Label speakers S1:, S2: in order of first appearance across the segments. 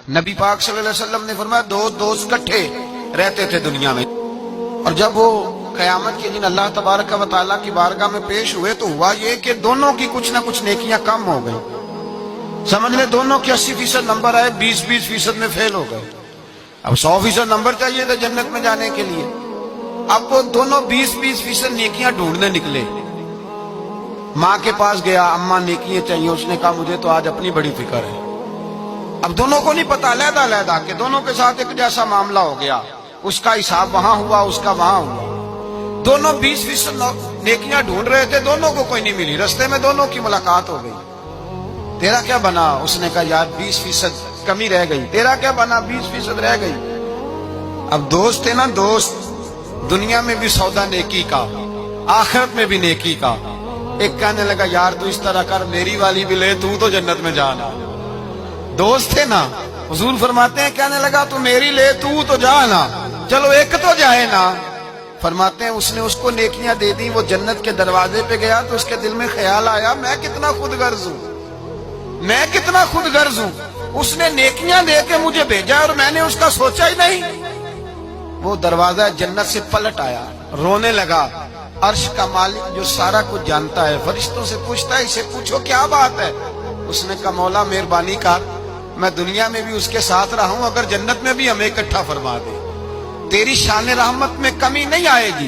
S1: نبی پاک صلی اللہ علیہ وسلم نے فرمایا دو دوست کٹھے رہتے تھے دنیا میں، اور جب وہ قیامت کے دن اللہ تبارک و تعالیٰ کی بارگاہ میں پیش ہوئے تو ہوا یہ کہ دونوں کی کچھ نہ کچھ نیکیاں کم ہو گئی. سمجھ لیں دونوں کے 80% نمبر آئے، 20% میں فیل ہو گئے. اب 100% نمبر چاہیے تھا جنت میں جانے کے لیے. اب وہ دونوں 20% نیکیاں ڈھونڈنے نکلے. ماں کے پاس گیا، اماں نیکیاں چاہیے. اس نے کہا مجھے تو آج اپنی بڑی فکر ہے. اب دونوں کو نہیں پتا، علیحدہ علیحدہ کہ دونوں کے ساتھ ایک جیسا معاملہ ہو گیا. اس کا حساب وہاں ہوا، اس کا وہاں ہوا. دونوں 20% نیکیاں ڈھونڈ رہے تھے، دونوں کو کوئی نہیں ملی. رستے میں دونوں کی ملاقات ہو گئی. تیرا کیا بنا؟ اس نے کہا یار 20% کمی رہ گئی. تیرا کیا بنا؟ 20% رہ گئی. اب دوست ہے نا، دوست دنیا میں بھی سودا نیکی کا، آخرت میں بھی نیکی کا. ایک کہنے لگا یار تو اس طرح کر، میری والی بھی لے، تو جنت میں جانا. دوست ہے نا. حضور فرماتے ہیں کہنے لگا تو میری لے، تو جانا، چلو ایک تو جائے نا. فرماتے ہیں اس نے اس کو نیکیاں دے دی. وہ جنت کے دروازے پہ گیا تو اس کے دل میں خیال آیا میں کتنا خود غرض ہوں، میں کتنا خود غرض ہوں. اس نے نیکیاں دے کے مجھے بھیجا اور میں نے اس کا سوچا ہی نہیں. وہ دروازہ جنت سے پلٹ آیا، رونے لگا. عرش کا مالک جو سارا کچھ جانتا ہے فرشتوں سے پوچھتا ہے اسے پوچھو کیا بات ہے. اس نے کہا مولا مہربانی کر، میں دنیا میں بھی اس کے ساتھ رہا ہوں، اگر جنت میں بھی ہمیں اکٹھا فرما دے، تیری شان رحمت میں کمی نہیں آئے گی.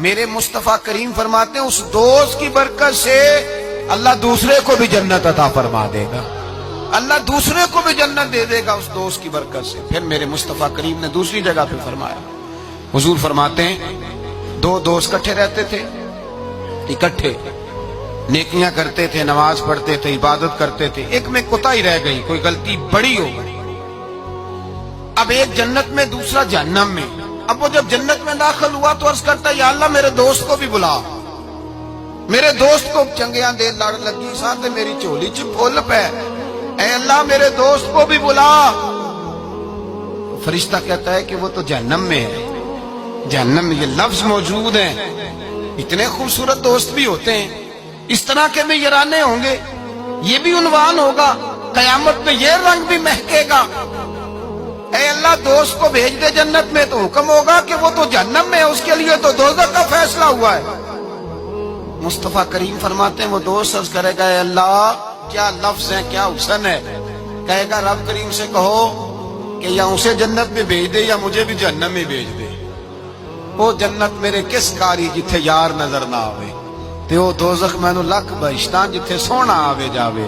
S1: میرے مصطفیٰ کریم فرماتے ہیں اس دوست کی برکت سے اللہ دوسرے کو بھی جنت عطا فرما دے گا. اللہ دوسرے کو بھی جنت دے دے گا اس دوست کی برکت سے. پھر میرے مصطفیٰ کریم نے دوسری جگہ پہ فرمایا. حضور فرماتے ہیں دو دوست کٹھے رہتے تھے، اکٹھے نیکیاں کرتے تھے، نماز پڑھتے تھے، عبادت کرتے تھے. ایک میں کوتاہی رہ گئی، کوئی غلطی بڑی ہو گئی. اب ایک جنت میں، دوسرا جہنم میں. اب وہ جب جنت میں داخل ہوا تو عرض کرتا یا اللہ میرے دوست کو بھی بلا، میرے دوست کو چنگیاں دے لڑ لگی ساتھ میری چولی چ پھول پہ، اے اللہ میرے دوست کو بھی بلا. فرشتہ کہتا ہے کہ وہ تو جہنم میں ہے. جہنم میں یہ لفظ موجود ہیں. اتنے خوبصورت دوست بھی ہوتے ہیں، اس طرح کے بھی یارانے ہوں گے. یہ بھی عنوان ہوگا قیامت میں، یہ رنگ بھی مہکے گا. اے اللہ دوست کو بھیج دے جنت میں، تو حکم ہوگا کہ وہ تو جہنم میں ہے، اس کے لیے تو دوزخ کا فیصلہ ہوا ہے. مصطفیٰ کریم فرماتے ہیں وہ دوست عرض کرے گا اے اللہ کیا لفظ ہے، کیا حسن ہے. کہے گا رب کریم سے کہو کہ یا اسے جنت میں بھیج دے یا مجھے بھی جہنم میں بھیج دے. وہ جنت میرے کس کاری جتھے یار نظر نہ آوے، تے وہ دوزخ مینوں لکھ بہشتاں جتھے سونا آوے جاوے.